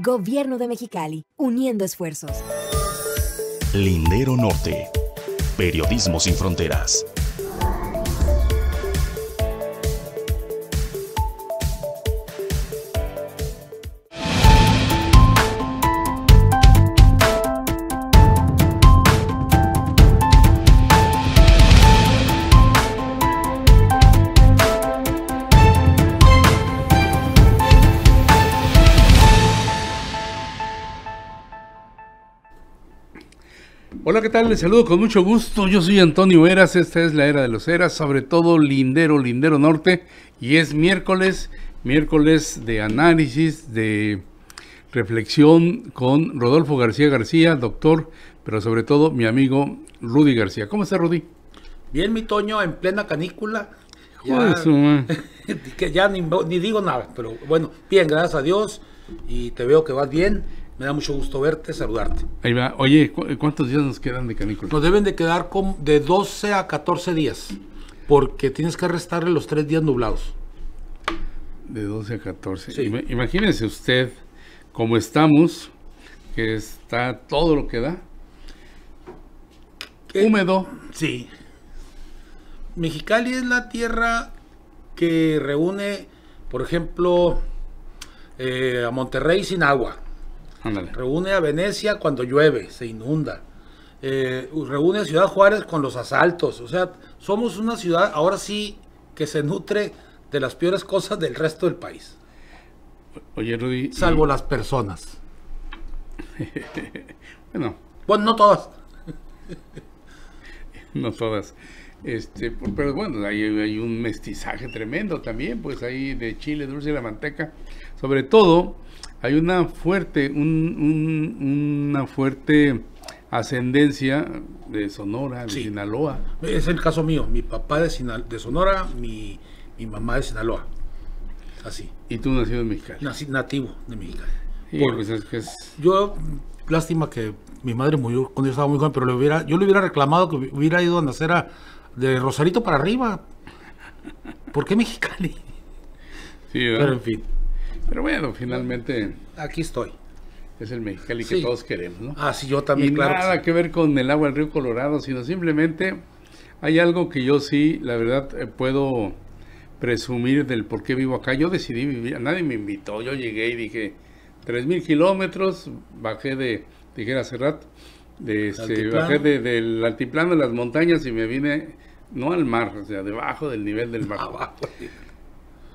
Gobierno de Mexicali, uniendo esfuerzos. Lindero Norte. Periodismo sin fronteras. Hola, ¿qué tal? Les saludo con mucho gusto. Yo soy Antonio Eras, esta es la Era de los Eras, sobre todo Lindero Norte, y es miércoles de análisis, de reflexión con Rodolfo García, doctor, pero sobre todo mi amigo Rudy García. ¿Cómo está, Rudy? Bien, mi Toño, en plena canícula. Que ya ni digo nada, pero bueno, bien, gracias a Dios, y te veo que vas bien. Me da mucho gusto verte, saludarte. Ahí va. Oye, ¿cuántos días nos quedan de canícula? Nos deben de quedar de 12 a 14 días, porque tienes que restarle los 3 días nublados. De 12 a 14. Sí. Imagínese usted cómo estamos, que está todo lo que da. Húmedo. Sí. Mexicali es la tierra que reúne, por ejemplo, a Monterrey sin agua. Ándale. Reúne a Venecia cuando llueve, se inunda. Reúne a Ciudad Juárez con los asaltos. O sea, somos una ciudad, ahora sí, que se nutre de las peores cosas del resto del país. Oye, Rudy. Salvo las personas. Bueno, no todas. No todas. Pero bueno, hay un mestizaje tremendo también, pues ahí de chile dulce y la manteca. Sobre todo, hay una fuerte, una fuerte ascendencia de Sonora, de Sí. Sinaloa. Es el caso mío. Mi papá de Sonora, mi mamá de Sinaloa. Así. Y tú nacido en Mexicali. Nací nativo de Mexicali. Sí, pues es que Yo, lástima que mi madre murió cuando yo estaba muy joven, pero yo le hubiera reclamado que hubiera ido a nacer de Rosarito para arriba. ¿Por qué Mexicali? Sí, ¿verdad? Pero en fin. Pero bueno, finalmente Aquí estoy. es el Mexicali que Sí. todos queremos, ¿no? Ah, sí, yo también, Y claro. nada Sí. que ver con el agua del río Colorado, sino simplemente hay algo que yo sí, la verdad, puedo presumir del por qué vivo acá. Yo decidí vivir, nadie me invitó, yo llegué y dije 3,000 kilómetros, bajé dijera Serrat, bajé del altiplano de las montañas y me vine, no al mar, o sea, debajo del nivel del mar. Abajo.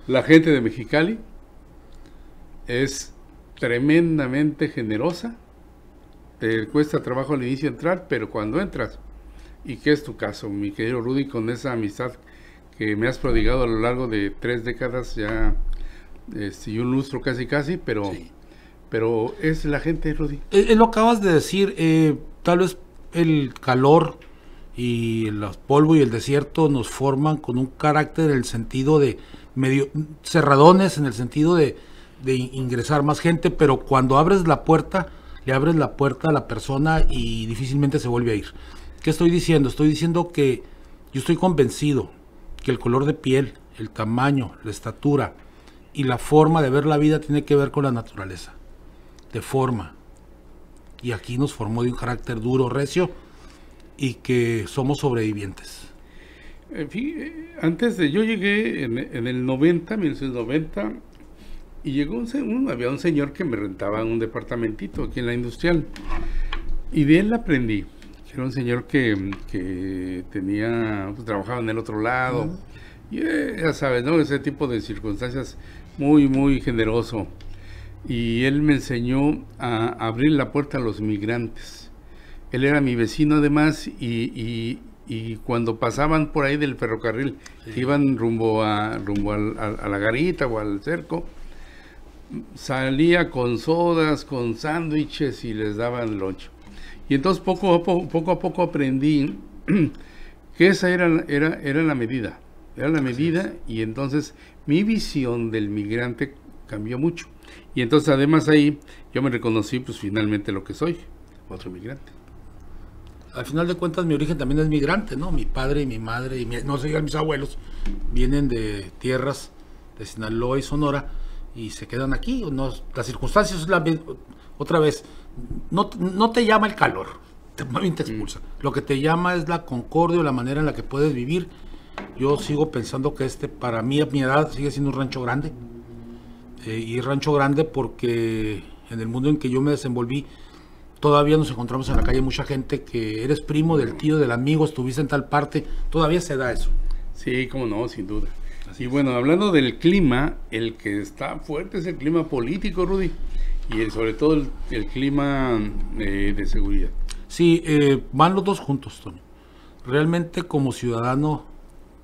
La gente de Mexicali es tremendamente generosa, te cuesta trabajo al inicio entrar, pero cuando entras, y que es tu caso, mi querido Rudy, con esa amistad que me has prodigado a lo largo de 3 décadas ya, y un lustro casi, pero, Sí. pero es la gente, Rudy. Lo acabas de decir, tal vez el calor y el polvo y el desierto nos forman con un carácter en el sentido de medio cerradones, en el sentido de ingresar más gente, pero cuando abres la puerta, le abres la puerta a la persona y difícilmente se vuelve a ir. ¿Qué estoy diciendo? Estoy diciendo que yo estoy convencido que el color de piel, el tamaño, la estatura y la forma de ver la vida tiene que ver con la naturaleza, de forma. Y aquí nos formó de un carácter duro, recio, y que somos sobrevivientes. Yo llegué en el 1990, y llegó había un señor que me rentaba un departamentito aquí en la Industrial, y de él aprendí. Era un señor que tenía, pues, trabajaba en el otro lado, y ya sabes, ¿no? Ese tipo de circunstancias, muy, muy generoso. Y él me enseñó a abrir la puerta a los migrantes. Él era mi vecino además, y cuando pasaban por ahí del ferrocarril, sí, que iban rumbo a la garita o al cerco, salía con sodas, con sándwiches y les daban lonche. Y entonces poco a poco aprendí que esa era la medida. Era la medida, y entonces mi visión del migrante cambió mucho. Y entonces además ahí yo me reconocí, pues finalmente lo que soy, otro migrante. Al final de cuentas mi origen también es migrante, ¿no? Mi padre y mi madre, no sé, mis abuelos, vienen de tierras de Sinaloa y Sonora, y se quedan aquí. O no, las circunstancias, otra vez, no te llama el calor, te expulsa. Lo que te llama es la concordia, la manera en la que puedes vivir. Yo sigo pensando que para mí, a mi edad, sigue siendo un rancho grande. Y rancho grande porque en el mundo en que yo me desenvolví, todavía nos encontramos en la calle mucha gente que eres primo del tío, del amigo, estuviste en tal parte, todavía se da eso. Sí, cómo no, sin duda. Y bueno, hablando del clima, el que está fuerte es el clima político, Rudy, y sobre todo el clima de seguridad. Sí, van los dos juntos, Tony. Realmente, como ciudadano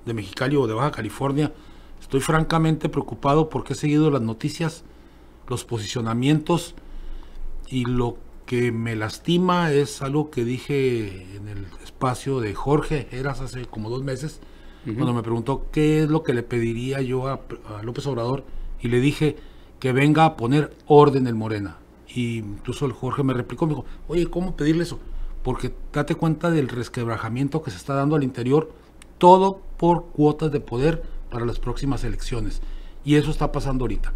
de Mexicali o de Baja California, estoy francamente preocupado porque he seguido las noticias, los posicionamientos, y lo que me lastima es algo que dije en el espacio de Jorge Heras hace como 2 meses, cuando me preguntó qué es lo que le pediría yo a López Obrador, y le dije que venga a poner orden en Morena. Y incluso el Jorge me replicó, me dijo, oye, ¿cómo pedirle eso? Porque date cuenta del resquebrajamiento que se está dando al interior, todo por cuotas de poder para las próximas elecciones. Y eso está pasando ahorita.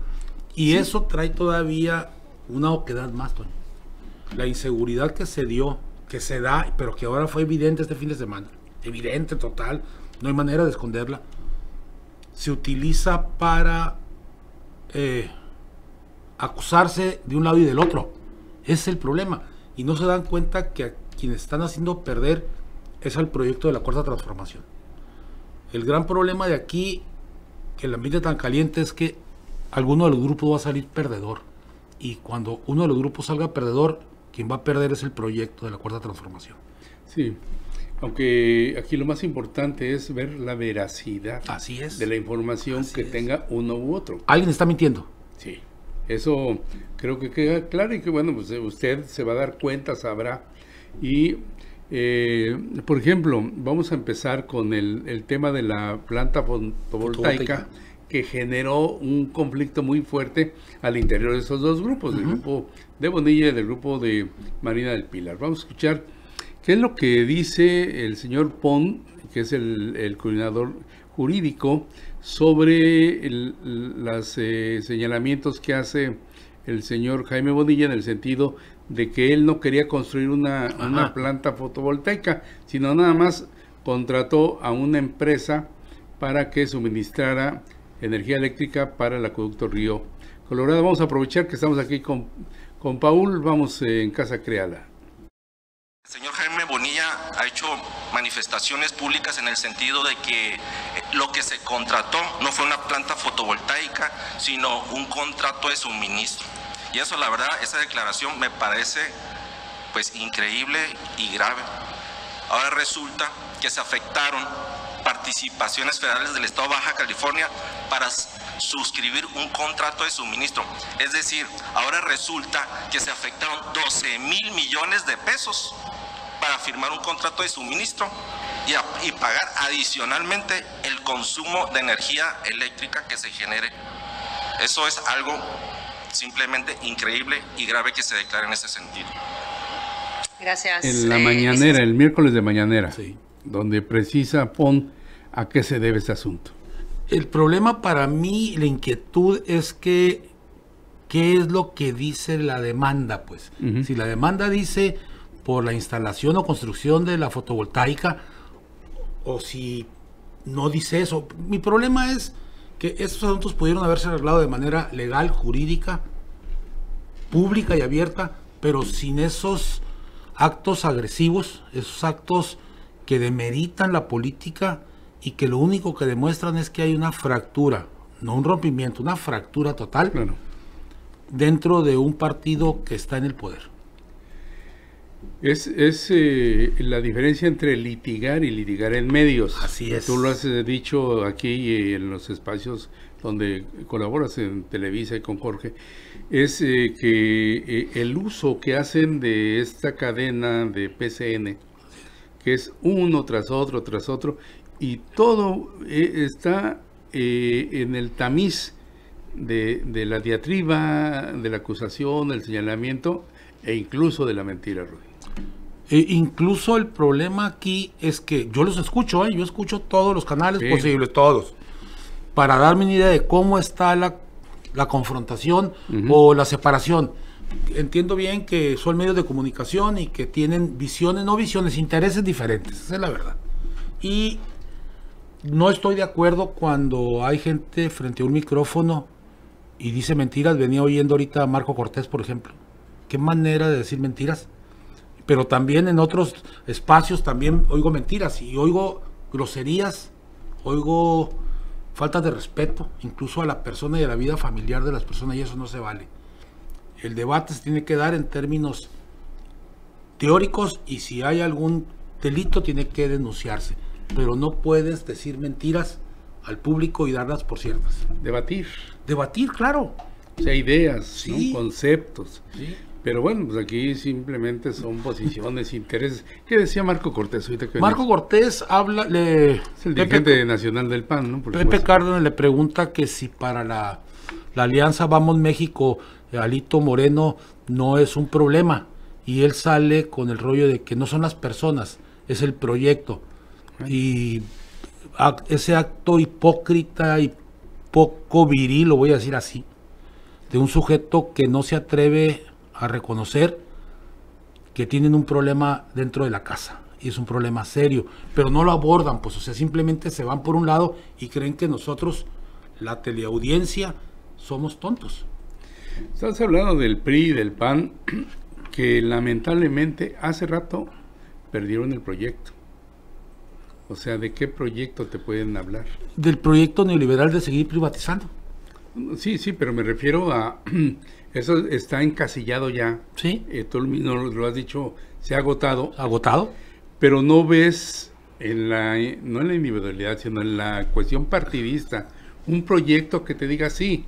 Y sí, eso trae todavía una oquedad más, Toño. La inseguridad que se dio, que se da, pero que ahora fue evidente este fin de semana. Evidente, total. No hay manera de esconderla. Se utiliza para acusarse de un lado y del otro. Ese es el problema. Y no se dan cuenta que a quienes están haciendo perder es al proyecto de la Cuarta Transformación. El gran problema de aquí, que el ambiente tan caliente, es que alguno de los grupos va a salir perdedor. Y cuando uno de los grupos salga perdedor, quien va a perder es el proyecto de la Cuarta Transformación. Sí, aunque aquí lo más importante es ver la veracidad de la información que tenga uno u otro. ¿Alguien está mintiendo? Sí, eso creo que queda claro y que bueno, pues usted se va a dar cuenta, sabrá. Y por ejemplo, vamos a empezar con el tema de la planta fotovoltaica que generó un conflicto muy fuerte al interior de esos dos grupos, del grupo de Bonilla y del grupo de Marina del Pilar. Vamos a escuchar qué es lo que dice el señor Pon, que es el coordinador jurídico, sobre los señalamientos que hace el señor Jaime Bonilla, en el sentido de que él no quería construir una planta fotovoltaica, sino nada más contrató a una empresa para que suministrara energía eléctrica para el acueducto Río Colorado. Vamos a aprovechar que estamos aquí con Paul, vamos en Casa Creada. El señor Jaime Bonilla ha hecho manifestaciones públicas en el sentido de que lo que se contrató no fue una planta fotovoltaica, sino un contrato de suministro. Y eso, la verdad, esa declaración me parece pues increíble y grave. Ahora resulta que se afectaron participaciones federales del estado de Baja California para suscribir un contrato de suministro. Es decir, ahora resulta que se afectaron 12,000 millones de pesos para firmar un contrato de suministro y pagar adicionalmente el consumo de energía eléctrica que se genere. Eso es algo simplemente increíble y grave que se declare en ese sentido. Gracias. En la mañanera, el miércoles de mañanera, donde precisa Pon a qué se debe este asunto. El problema para mí, la inquietud es que ¿qué es lo que dice la demanda? Pues si la demanda dice por la instalación o construcción de la fotovoltaica, o si no dice eso. Mi problema es que estos asuntos pudieron haberse arreglado de manera legal, jurídica, pública y abierta, pero sin esos actos agresivos, esos actos que demeritan la política y que lo único que demuestran es que hay una fractura, no un rompimiento, una fractura total dentro de un partido que está en el poder. Es la diferencia entre litigar y litigar en medios. Así es. Tú lo has dicho aquí en los espacios donde colaboras en Televisa y con Jorge. Es que el uso que hacen de esta cadena de PCN, que es uno tras otro, y todo está en el tamiz de la diatriba, de la acusación, del señalamiento e incluso de la mentira, Rudy. Incluso el problema aquí es que yo los escucho, yo escucho todos los canales posibles, todos, para darme una idea de cómo está la la confrontación o la separación. Entiendo bien que son medios de comunicación y que tienen visiones, no visiones, intereses diferentes, esa es la verdad. Y no estoy de acuerdo cuando hay gente frente a un micrófono y dice mentiras. Venía oyendo ahorita a Marco Cortés, por ejemplo. Qué manera de decir mentiras. Pero también en otros espacios también oigo mentiras y oigo groserías, oigo falta de respeto, incluso a la persona y a la vida familiar de las personas, y eso no se vale. El debate se tiene que dar en términos teóricos y si hay algún delito tiene que denunciarse, pero no puedes decir mentiras al público y darlas por ciertas. Debatir. Debatir, claro. O sea, ideas, Sí. ¿no? Conceptos. Sí. Pero bueno, pues aquí simplemente son posiciones, intereses. ¿Qué decía Marco Cortés ahorita que Marco Cortés habla, es el dirigente nacional del PAN, ¿no? Por Pepe supuesto. Cárdenas le pregunta que si para la alianza Vamos México, Alito Moreno no es un problema, y él sale con el rollo de que no son las personas, es el proyecto. Y ese acto hipócrita y poco viril, lo voy a decir así, de un sujeto que no se atreve a reconocer que tienen un problema dentro de la casa, y es un problema serio, pero no lo abordan, pues, o sea, simplemente se van por un lado y creen que nosotros, la teleaudiencia, somos tontos. Estás hablando del PRI y del PAN, que lamentablemente hace rato perdieron el proyecto. O sea, ¿de qué proyecto te pueden hablar? Del proyecto neoliberal de seguir privatizando. Sí, sí, pero me refiero a... Eso está encasillado ya. ¿Sí? Tú mismo lo has dicho, se ha agotado. ¿Agotado? Pero no ves, no en la individualidad, sino en la cuestión partidista, un proyecto que te diga sí.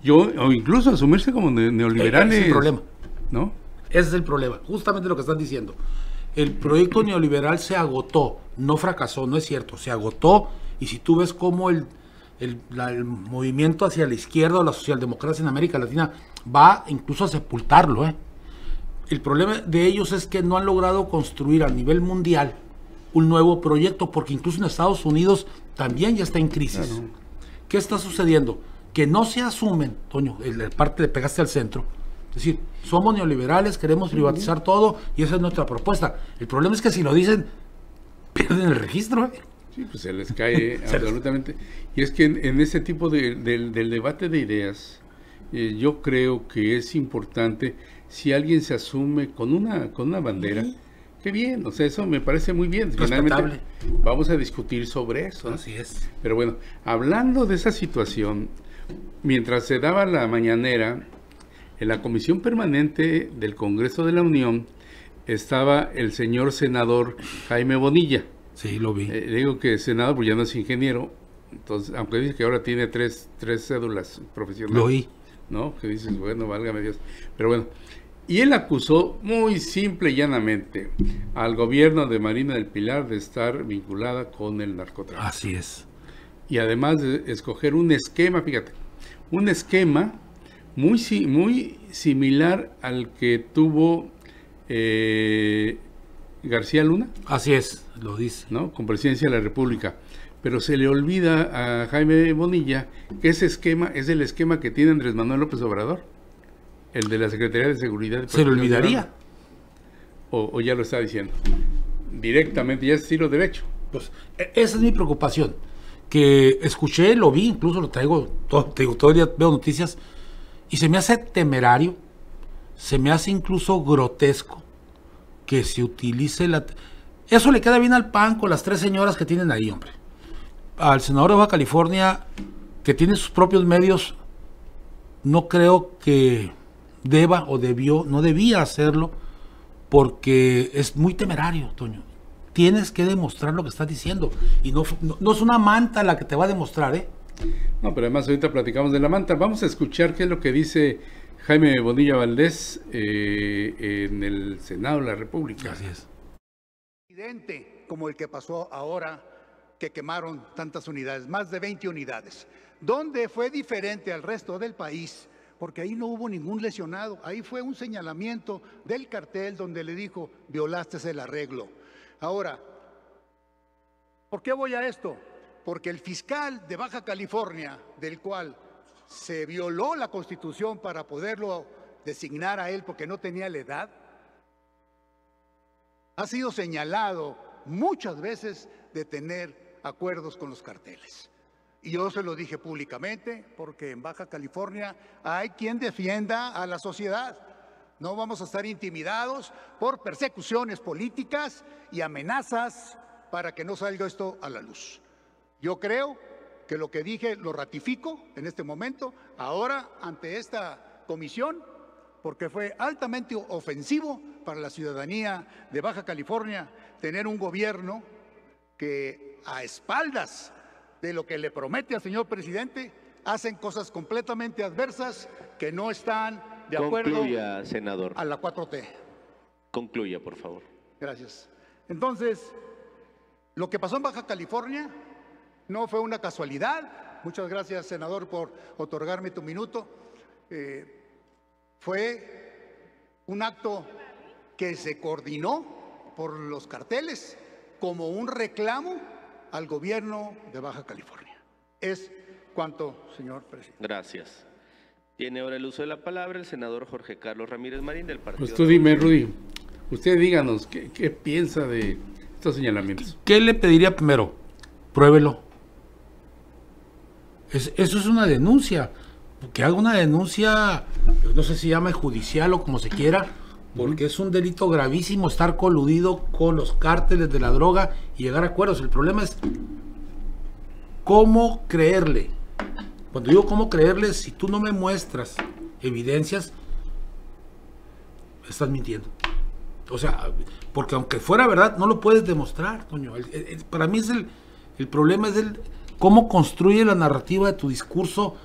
O incluso asumirse como neoliberales. Ese es el problema. ¿No? Ese es el problema, justamente lo que están diciendo. El proyecto neoliberal se agotó, no fracasó, no es cierto, se agotó. Y si tú ves cómo el movimiento hacia la izquierda o la socialdemocracia en América Latina va incluso a sepultarlo, El problema de ellos es que no han logrado construir a nivel mundial un nuevo proyecto, porque incluso en Estados Unidos también ya está en crisis. Claro. ¿Qué está sucediendo? Que no se asumen, Toño, la parte le pegaste al centro. Es decir, somos neoliberales, queremos privatizar todo y esa es nuestra propuesta. El problema es que si lo dicen, pierden el registro, Sí, pues se les cae absolutamente. Y es que en ese tipo del debate de ideas, yo creo que es importante si alguien se asume con una bandera. Qué bien, o sea, eso me parece muy bien. Finalmente vamos a discutir sobre eso, ¿no? Así es. Pero bueno, hablando de esa situación, mientras se daba la mañanera, en la Comisión Permanente del Congreso de la Unión estaba el señor senador Jaime Bonilla. Sí, lo vi. Digo que senador, porque ya no es ingeniero, entonces, aunque dice que ahora tiene tres cédulas profesionales. Lo oí. ¿No? Que dices, bueno, válgame Dios. Pero bueno, y él acusó muy simple y llanamente al gobierno de Marina del Pilar de estar vinculada con el narcotráfico. Así es. Y además de escoger un esquema, fíjate, un esquema muy similar al que tuvo García Luna. Así es, lo dice. ¿No? Con presidencia de la República. Pero se le olvida a Jaime Bonilla que ese esquema es el esquema que tiene Andrés Manuel López Obrador, el de la Secretaría de Seguridad. ¿Se le olvidaría? O ya lo está diciendo. Directamente, ya es tiro derecho. Pues esa es mi preocupación. Que escuché, lo vi, incluso lo traigo, todo el día veo noticias, y se me hace temerario, se me hace incluso grotesco que se utilice Eso le queda bien al PAN con las tres señoras que tienen ahí, hombre. Al senador de Baja California, que tiene sus propios medios, no creo que deba o no debía hacerlo, porque es muy temerario, Toño. Tienes que demostrar lo que estás diciendo, y no es una manta la que te va a demostrar, No, pero además ahorita platicamos de la manta. Vamos a escuchar qué es lo que dice Jaime Bonilla Valdés en el Senado de la República. Así es. Incidente como el que pasó ahora, que quemaron tantas unidades, más de 20 unidades, donde fue diferente al resto del país, porque ahí no hubo ningún lesionado, ahí fue un señalamiento del cartel donde le dijo, violaste el arreglo. Ahora, ¿por qué voy a esto? Porque el fiscal de Baja California, del cual se violó la Constitución para poderlo designar a él porque no tenía la edad. Ha sido señalado muchas veces de tener acuerdos con los carteles. Y yo se lo dije públicamente porque en Baja California hay quien defienda a la sociedad. No vamos a estar intimidados por persecuciones políticas y amenazas para que no salga esto a la luz. Yo creo que lo que dije lo ratifico en este momento, ahora ante esta comisión, porque fue altamente ofensivo para la ciudadanía de Baja California tener un gobierno que a espaldas de lo que le promete al señor presidente hacen cosas completamente adversas que no están de acuerdo. Concluya, senador. A la 4T. Concluya, por favor. Gracias. Entonces, lo que pasó en Baja California no fue una casualidad. Muchas gracias, senador, por otorgarme tu minuto. Fue un acto que se coordinó por los carteles como un reclamo al gobierno de Baja California. Es cuanto, señor presidente. Gracias. Tiene ahora el uso de la palabra el senador Jorge Carlos Ramírez Marín del Partido. Pues tú dime, Rudy, usted díganos, ¿qué piensa de estos señalamientos? ¿Qué le pediría primero? Pruébelo. Eso es una denuncia. Que haga una denuncia, no sé si llama judicial o como se quiera, porque es un delito gravísimo estar coludido con los cárteles de la droga y llegar a acuerdos. El problema es cómo creerle. Cuando digo cómo creerle, si tú no me muestras evidencias, estás mintiendo. O sea, porque aunque fuera verdad, no lo puedes demostrar, Toño. Para mí es el problema es cómo construye la narrativa de tu discurso,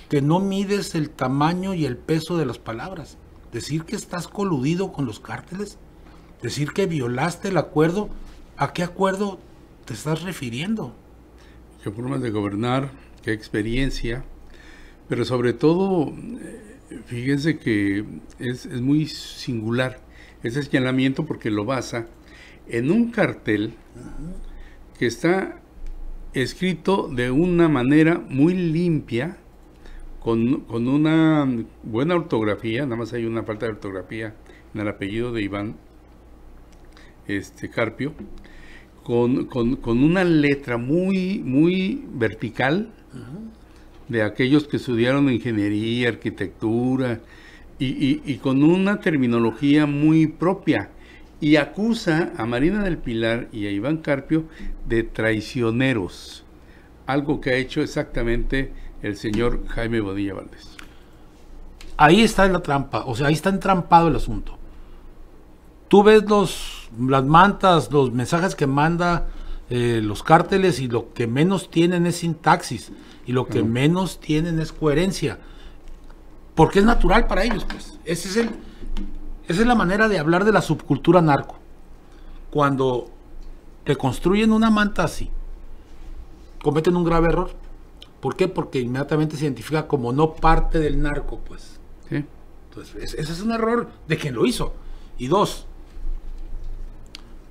que no mides el tamaño y el peso de las palabras. Decir que estás coludido con los cárteles, decir que violaste el acuerdo, ¿a qué acuerdo te estás refiriendo? ¿Qué formas de gobernar? ¿Qué experiencia? Pero sobre todo, fíjense que es muy singular ese señalamiento porque lo basa en un cartel que está escrito de una manera muy limpia, con una buena ortografía. Nada más hay una falta de ortografía en el apellido de Iván Carpio, con una letra muy vertical, de aquellos que estudiaron ingeniería, arquitectura, y con una terminología muy propia, y acusa a Marina del Pilar y a Iván Carpio de traicioneros, algo que ha hecho exactamente el señor Jaime Bonilla Valdés. Ahí está la trampa, o sea, ahí está entrampado el asunto. Tú ves las mantas, los mensajes que manda los cárteles, y lo que menos tienen es sintaxis, y lo que menos tienen es coherencia, porque es natural para ellos, pues. Esa es la manera de hablar de la subcultura narco. Cuando te construyen una manta así, cometen un grave error. ¿Por qué? Porque inmediatamente se identifica como no parte del narco, pues. ¿Sí? Entonces, ese es un error de quien lo hizo. Y dos,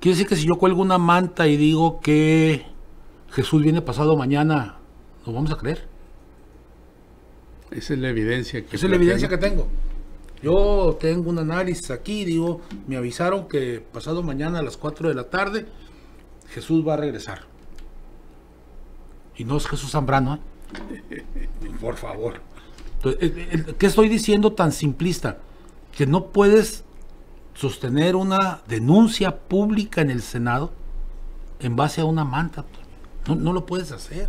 quiere decir que si yo cuelgo una manta y digo que Jesús viene pasado mañana, ¿nos vamos a creer? Esa es la evidencia que... Esa es la evidencia que tengo. Yo tengo un análisis aquí, digo, me avisaron que pasado mañana a las 4 de la tarde Jesús va a regresar. Y no es Jesús Zambrano, por favor. Entonces, ¿qué estoy diciendo tan simplista? Que no puedes sostener una denuncia pública en el Senado en base a una manta. No lo puedes hacer.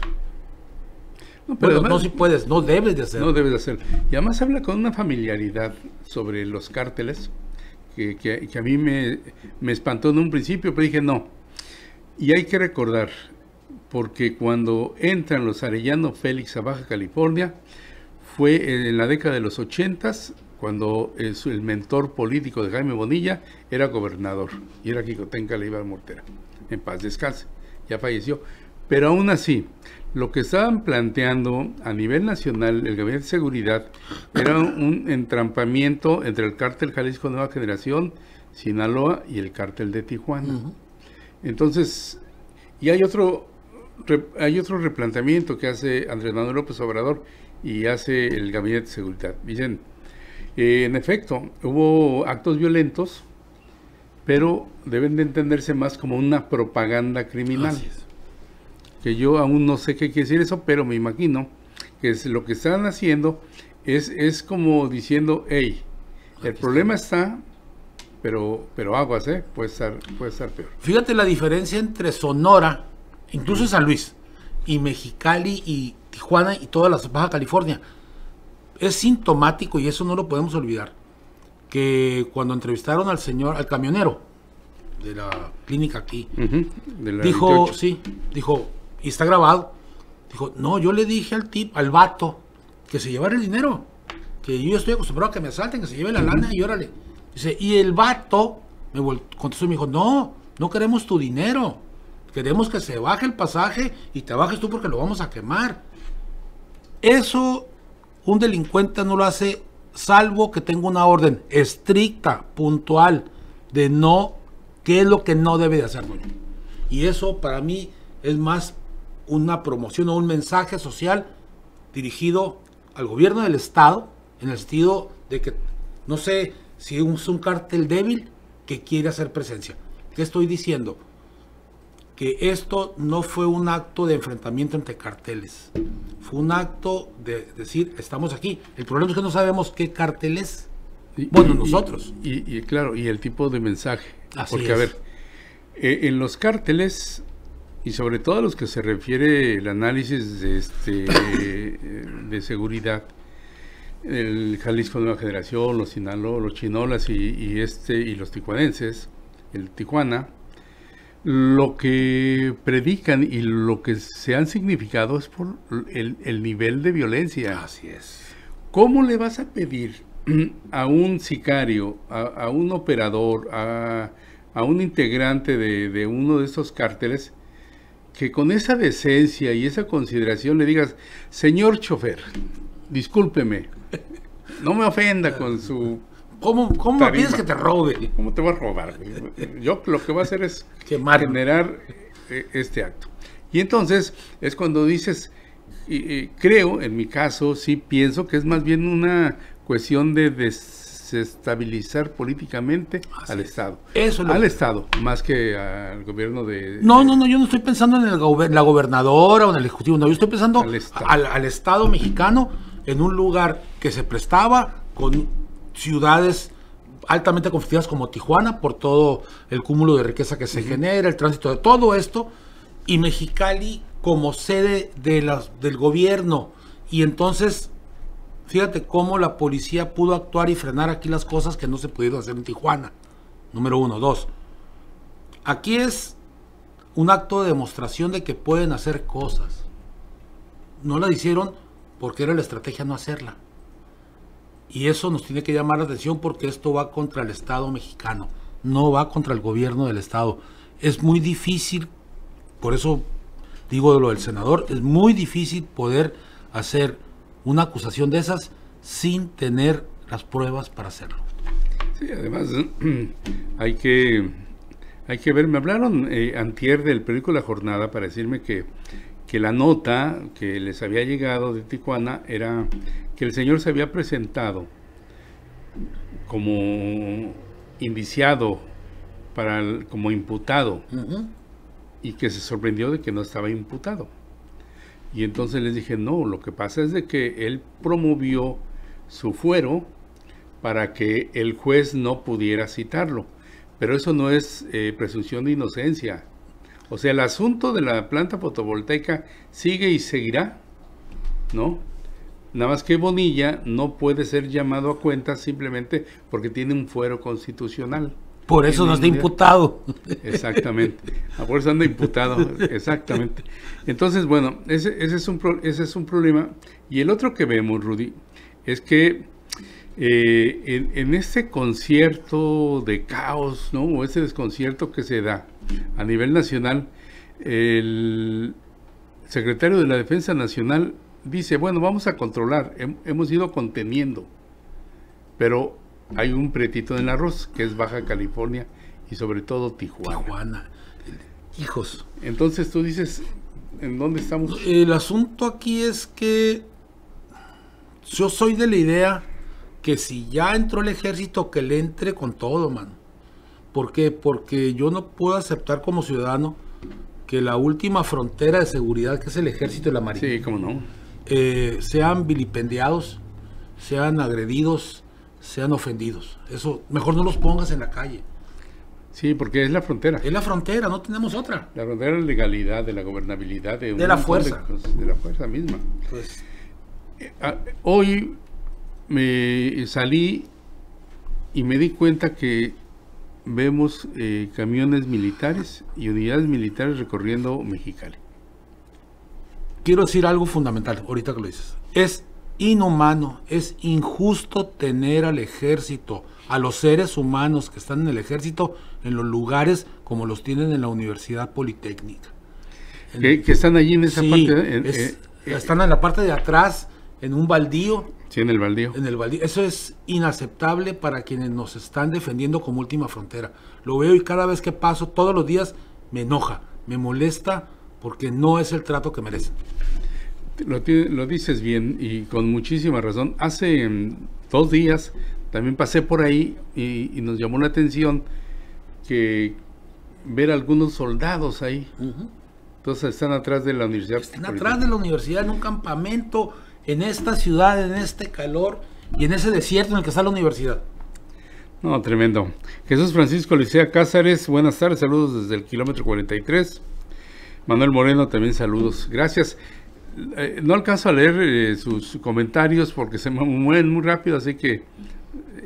No, pero bueno, además, no, si puedes, no debes de hacer. No debes de hacer. Y además habla con una familiaridad sobre los cárteles que a mí me espantó en un principio, pero dije no. Y hay que recordar, porque cuando entran los Arellano Félix a Baja California, fue en la década de los 80s, cuando el mentor político de Jaime Bonilla era gobernador, y era Quicotenca Leiva Mortera, en paz descanse, ya falleció. Pero aún así, lo que estaban planteando a nivel nacional el Gabinete de Seguridad era un entrampamiento entre el cártel Jalisco Nueva Generación, Sinaloa y el cártel de Tijuana. Entonces, y hay otro replanteamiento que hace Andrés Manuel López Obrador, y hace el Gabinete de Seguridad. Dicen, en efecto, hubo actos violentos, pero deben de entenderse más como una propaganda criminal. Que yo aún no sé qué quiere decir eso, pero me imagino que es lo que están haciendo es como diciendo, hey, el problema está, pero aguas, puede estar peor. Fíjate la diferencia entre Sonora, incluso San Luis, y Mexicali y Tijuana y toda la Baja California. Es sintomático, y eso no lo podemos olvidar, que cuando entrevistaron al camionero de la clínica aquí, dijo, 28. Dijo, y está grabado, dijo, no, yo le dije al vato que se llevara el dinero, que yo estoy acostumbrado a que me asalten, que se lleve la lana y órale. Dice, y el vato contestó y me dijo, no queremos tu dinero, queremos que se baje el pasaje y te bajes tú porque lo vamos a quemar. Eso un delincuente no lo hace salvo que tenga una orden estricta, puntual, de qué es lo que no debe de hacer. Y eso para mí es más una promoción o un mensaje social dirigido al gobierno del estado, en el sentido de que, no sé si es un cártel débil que quiere hacer presencia. ¿Qué estoy diciendo? Que esto no fue un acto de enfrentamiento entre carteles, fue un acto de decir, estamos aquí. El problema es que no sabemos qué cartel es. Nosotros. Y claro, y el tipo de mensaje. Así porque, es. A ver, en los cárteles, y sobre todo a los que se refiere el análisis de seguridad, el Jalisco Nueva Generación, los Sinaloa, los Chinolas y los tijuanenses, el Tijuana, lo que predican y lo que se han significado es por el nivel de violencia. Así es. ¿Cómo le vas a pedir a un sicario, a un operador, a un integrante de uno de estos cárteles, que con esa decencia y esa consideración le digas, señor chofer, discúlpeme, no me ofenda con su... ¿Cómo me pides que te robe? ¿Cómo te voy a robar? Yo lo que voy a hacer es generar este acto. Y entonces es cuando dices, creo, en mi caso, sí pienso que es más bien una cuestión de desestabilizar políticamente al Estado. Al Estado, más que al gobierno de... No, yo no estoy pensando en la gobernadora o en el ejecutivo, no, yo estoy pensando al Estado mexicano, en un lugar que se prestaba con ciudades altamente conflictivas como Tijuana, por todo el cúmulo de riqueza que se genera, el tránsito de todo esto, y Mexicali como sede del gobierno. Y entonces, fíjate cómo la policía pudo actuar y frenar aquí las cosas que no se pudieron hacer en Tijuana. Número 1. 2. Aquí es un acto de demostración de que pueden hacer cosas. No la hicieron porque era la estrategia no hacerla. Y eso nos tiene que llamar la atención porque esto va contra el Estado mexicano, no va contra el gobierno del Estado. Es muy difícil, por eso digo lo del senador, es muy difícil poder hacer una acusación de esas sin tener las pruebas para hacerlo. Sí, además hay que ver, me hablaron antier del periódico La Jornada para decirme que la nota que les había llegado de Tijuana era que el señor se había presentado como indiciado como imputado, y que se sorprendió de que no estaba imputado. Y entonces les dije, no, lo que pasa es de que él promovió su fuero para que el juez no pudiera citarlo, pero eso no es presunción de inocencia. O sea, el asunto de la planta fotovoltaica sigue y seguirá, ¿no? Nada más que Bonilla no puede ser llamado a cuenta simplemente porque tiene un fuero constitucional. Por eso no está imputado. Exactamente. Por eso anda imputado, exactamente. Entonces, bueno, ese es un problema. Y el otro que vemos, Rudy, es que en este concierto de caos, ¿no? O ese desconcierto que se da a nivel nacional, el secretario de la Defensa Nacional dice, bueno, vamos a controlar, hemos ido conteniendo, pero hay un pretito en el arroz, que es Baja California y sobre todo Tijuana. Hijos. Entonces tú dices, ¿en dónde estamos? El asunto aquí es que Yo soy de la idea que si ya entró el ejército, que le entre con todo, mano. ¿Por qué? Porque yo no puedo aceptar como ciudadano que la última frontera de seguridad, que es el ejército y la marina, Sí, cómo no. sean vilipendiados, sean agredidos, sean ofendidos. Eso, mejor no los pongas en la calle. Sí, porque es la frontera. Es la frontera, no tenemos otra. La frontera de la legalidad, de la gobernabilidad, de la fuerza. De la fuerza misma. Pues, Hoy me salí y me di cuenta que vemos camiones militares y unidades militares recorriendo Mexicali. quiero decir algo fundamental, ahorita que lo dices. Es inhumano, es injusto tener al ejército, a los seres humanos que están en el ejército, en los lugares como los tienen en la Universidad Politécnica. Que están allí en esa Sí, parte. están en la parte de atrás, en un baldío. Sí, en el baldío. En el baldío. Eso es inaceptable para quienes nos están defendiendo como última frontera. Lo veo y cada vez que paso, todos los días, me enoja, me molesta, porque no es el trato que merecen. Lo dices bien y con muchísima razón. Hace 2 días también pasé por ahí y nos llamó la atención que ver algunos soldados ahí. Entonces están atrás de la universidad. Están atrás de la universidad en un campamento, en esta ciudad, en este calor y en ese desierto en el que está la universidad. No, tremendo. Jesús Francisco Licea Cázares, buenas tardes, saludos desde el kilómetro 43. Manuel Moreno, también saludos. Gracias. No alcanzo a leer sus comentarios porque se me mueven muy rápido, así que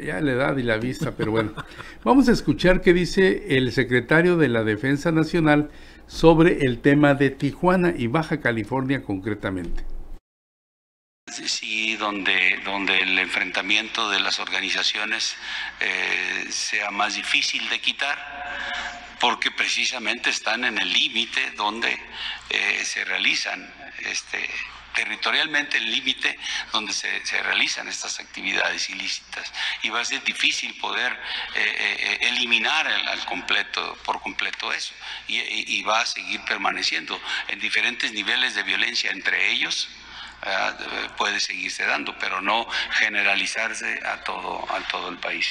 ya la edad y la vista, pero bueno. Vamos a escuchar qué dice el secretario de la Defensa Nacional sobre el tema de Tijuana y Baja California concretamente. Sí, donde el enfrentamiento de las organizaciones sea más difícil de quitar, porque precisamente están en el límite donde se realizan, territorialmente el límite donde se realizan estas actividades ilícitas, y va a ser difícil poder eliminar por completo eso, y va a seguir permaneciendo en diferentes niveles de violencia entre ellos. Puede seguirse dando, pero no generalizarse a todo el país.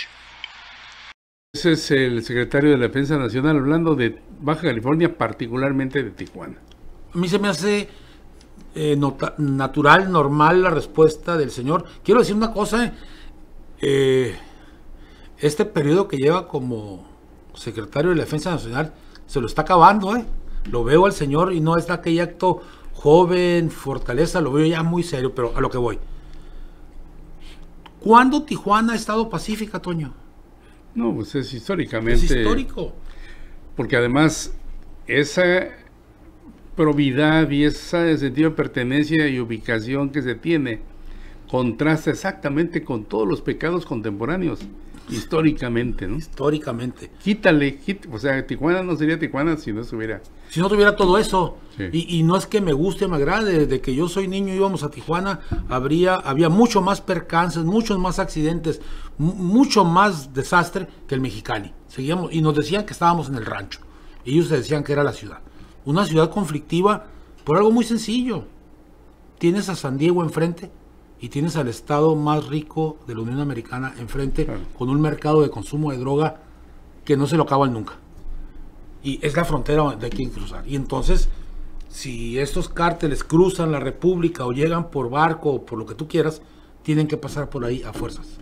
Ese es el secretario de la Defensa Nacional hablando de Baja California, particularmente de Tijuana. A mí se me hace natural, normal la respuesta del señor. Quiero decir una cosa, este periodo que lleva como secretario de la Defensa Nacional se lo está acabando, Lo veo al señor y no es aquel acto joven, fortaleza, lo veo ya muy serio, pero a lo que voy. ¿Cuándo Tijuana ha estado pacífica, Toño? No, pues es históricamente. Es histórico. Porque además esa probidad y ese sentido de pertenencia y ubicación que se tiene contrasta exactamente con todos los pecados contemporáneos, históricamente, ¿no? Históricamente. O sea, Tijuana no sería Tijuana si no estuviera. Si no tuviera todo eso. Sí. Y no es que me guste o me agrade. Desde que yo soy niño íbamos a Tijuana, había mucho más percances, muchos más accidentes, mucho más desastre que el Mexicali. Seguíamos y nos decían que estábamos en el rancho. Ellos decían que era la ciudad. Una ciudad conflictiva por algo muy sencillo. Tienes a San Diego enfrente y tienes al estado más rico de la Unión Americana enfrente, claro, con un mercado de consumo de droga que no se lo acaban nunca. Y es la frontera donde hay que cruzar. Y entonces, si estos cárteles cruzan la República o llegan por barco o por lo que tú quieras, tienen que pasar por ahí a fuerzas.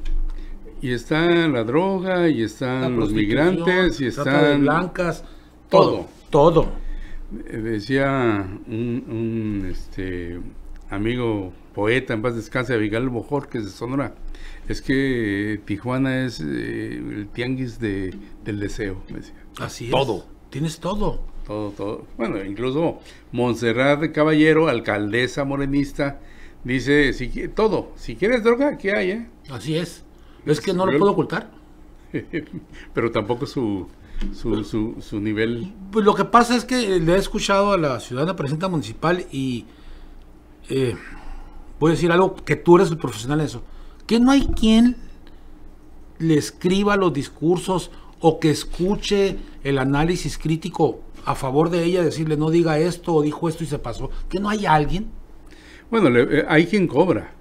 Y está la droga, y están los migrantes, y trata de están blancas, todo. Todo. Decía un amigo poeta, en paz descanse, Abigail Bojorquez de Sonora, es que Tijuana es el tianguis del deseo, me decía. Así todo. Es. Tienes todo. Todo. Bueno, incluso Montserrat Caballero, alcaldesa morenista, dice, todo. Si quieres droga, aquí hay, Así es. Es que no lo puedo ocultar. Pero tampoco su nivel. Pues lo que pasa es que le he escuchado a la ciudadana presidenta municipal y voy a decir algo, que tú eres el profesional en eso, que no hay quien le escriba los discursos o que escuche el análisis crítico a favor de ella, decirle no diga esto o dijo esto y se pasó, que no hay alguien. Bueno, hay quien cobra.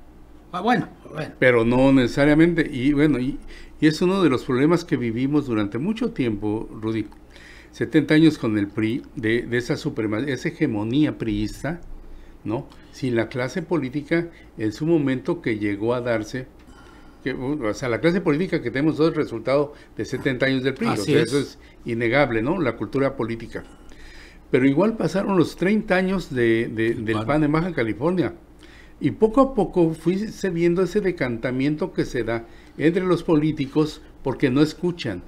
Bueno. Pero no necesariamente. Y bueno, y es uno de los problemas que vivimos durante mucho tiempo, Rudy. 70 años con el PRI, de esa esa hegemonía priista, ¿no? Sin la clase política en su momento que llegó a darse, o sea, la clase política que tenemos hoy es el resultado de 70 años del PRI, o sea, eso es innegable, ¿no? La cultura política. Pero igual pasaron los 30 años del PAN en Baja California, y poco a poco fuiste viendo ese decantamiento que se da entre los políticos porque no escuchan.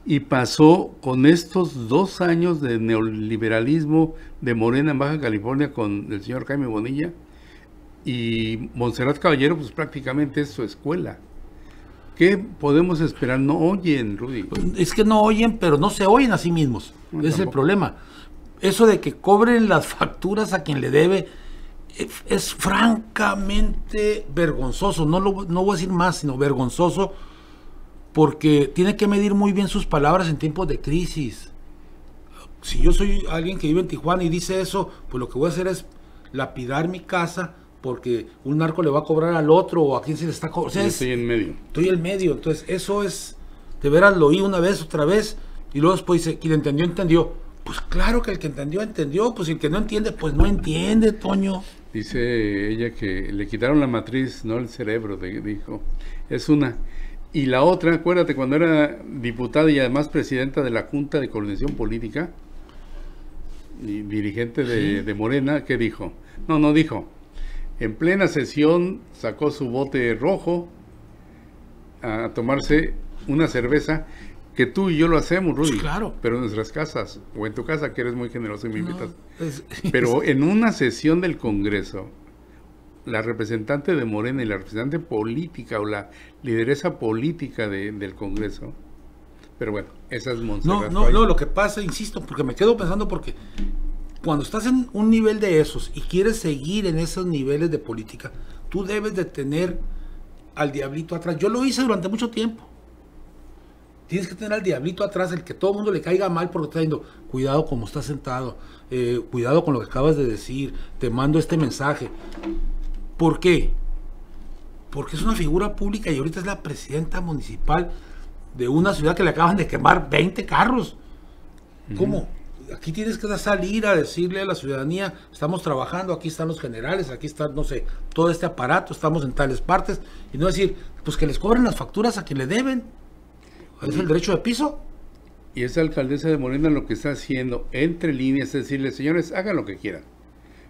Y pasó con estos 2 años de neoliberalismo de Morena en Baja California con el señor Jaime Bonilla, y Montserrat Caballero pues prácticamente es su escuela. ¿Qué podemos esperar? No oyen, Rudy. Es que no oyen, pero no se oyen a sí mismos. No, es el problema. Eso de que cobren las facturas a quien le debe es francamente vergonzoso. No voy a decir más, sino vergonzoso, porque tiene que medir muy bien sus palabras en tiempos de crisis. Si yo soy alguien que vive en Tijuana y dice eso, pues lo que voy a hacer es lapidar mi casa porque un narco le va a cobrar al otro, o a quien se le está cobrando. O sea, yo estoy en medio. Estoy en medio. Entonces, eso es, de veras lo oí una vez, otra vez, y luego después dice, quien entendió, entendió. Pues claro que el que entendió, entendió. Pues el que no entiende, pues no entiende, Toño. Dice ella que le quitaron la matriz, no el cerebro, dijo. Es una. Y la otra, acuérdate, cuando era diputada y además presidenta de la Junta de Coordinación Política y dirigente de Morena, ¿qué dijo? No dijo. En plena sesión sacó su bote rojo a tomarse una cerveza, que tú y yo lo hacemos, Rudy. Pues claro. Pero en nuestras casas, o en tu casa, que eres muy generoso y me invitas. Pero en una sesión del Congreso, la representante de Morena y la representante política o la lideresa política del Congreso, pero bueno, esa es Montserrat. No, lo que pasa, insisto, porque me quedo pensando, porque cuando estás en un nivel de esos y quieres seguir en esos niveles de política, tú debes de tener al diablito atrás. Yo lo hice durante mucho tiempo. Tienes que tener al diablito atrás, el que todo el mundo le caiga mal porque está diciendo, cuidado como estás sentado, cuidado con lo que acabas de decir, te mando este mensaje. ¿Por qué? Porque es una figura pública y ahorita es la presidenta municipal de una ciudad que le acaban de quemar 20 carros. ¿Cómo? Aquí tienes que salir a decirle a la ciudadanía, estamos trabajando, aquí están los generales, aquí está, no sé, todo este aparato, estamos en tales partes, y no decir, pues que les cobren las facturas a quien le deben. ¿Es el derecho de piso? Y esa alcaldesa de Morena lo que está haciendo, entre líneas, es decirle, señores, hagan lo que quieran,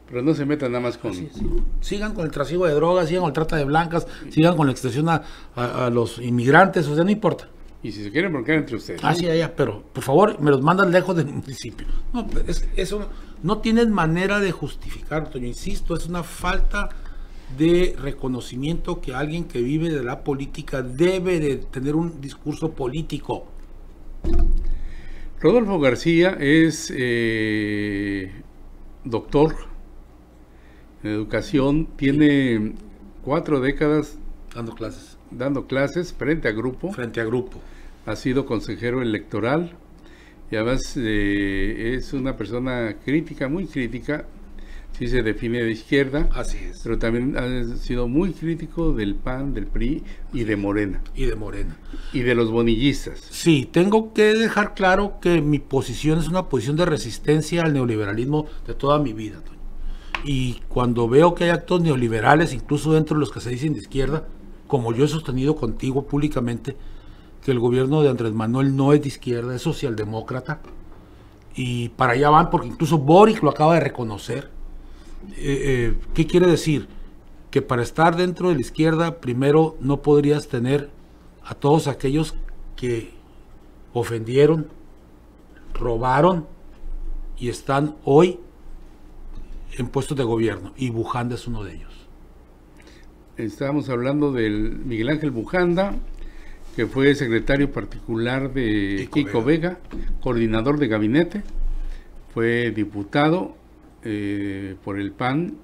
pero no se metan nada más con... Sí. Sigan con el trasiego de drogas, sigan con el trata de blancas, sigan con la extensión a los inmigrantes, o sea, no importa. Y si se quieren bloquear entre ustedes. Pero por favor, me los mandan lejos del municipio. No, eso no tienen manera de justificar, Toño. Insisto, es una falta de reconocimiento que alguien que vive de la política debe de tener un discurso político. Rodolfo García es doctor en educación, tiene 4 décadas dando clases frente a grupo. Ha sido consejero electoral y además es una persona crítica, muy crítica. Sí se define de izquierda. Así es. Pero también ha sido muy crítico del PAN, del PRI y de Morena. Y de Morena. Y de los bonillistas. Sí, tengo que dejar claro que mi posición es una posición de resistencia al neoliberalismo de toda mi vida, Toño. Y cuando veo que hay actos neoliberales, incluso dentro de los que se dicen de izquierda, como yo he sostenido contigo públicamente, que el gobierno de Andrés Manuel no es de izquierda, es socialdemócrata, y para allá van, porque incluso Boric lo acaba de reconocer. ¿Qué quiere decir? Que para estar dentro de la izquierda, primero no podrías tener a todos aquellos que ofendieron, robaron y están hoy en puestos de gobierno, y Bujanda es uno de ellos. Estábamos hablando del Miguel Ángel Bujanda, que fue secretario particular de Kiko Vega, coordinador de gabinete, fue diputado por el PAN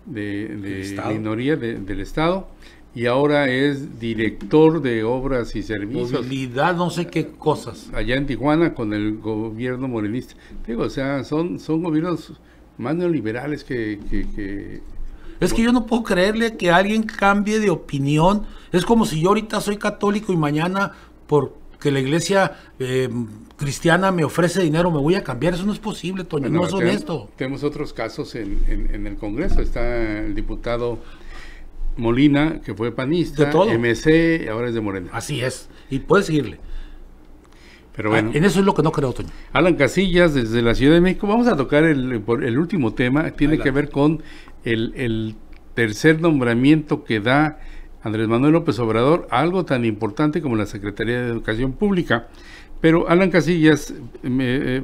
de minoría del Estado, y ahora es director de obras y servicios. Movilidad, no sé qué cosas. Allá en Tijuana con el gobierno morenista. Digo, o sea, son gobiernos más neoliberales que Es que yo no puedo creerle que alguien cambie de opinión. Es como si yo ahorita soy católico y mañana, porque la iglesia cristiana me ofrece dinero, me voy a cambiar. Eso no es posible, Toño, Bueno, no es honesto. Tenemos otros casos en el Congreso. Está el diputado Molina, que fue panista, De todo. MC, ahora es de Morena. Así es, y puede seguirle. Pero bueno, En eso es lo que no creo, Toño. Alan Casillas, desde la Ciudad de México. Vamos a tocar el último tema. Tiene Adelante. que ver con el tercer nombramiento que da Andrés Manuel López Obrador a algo tan importante como la Secretaría de Educación Pública. Pero Alan Casillas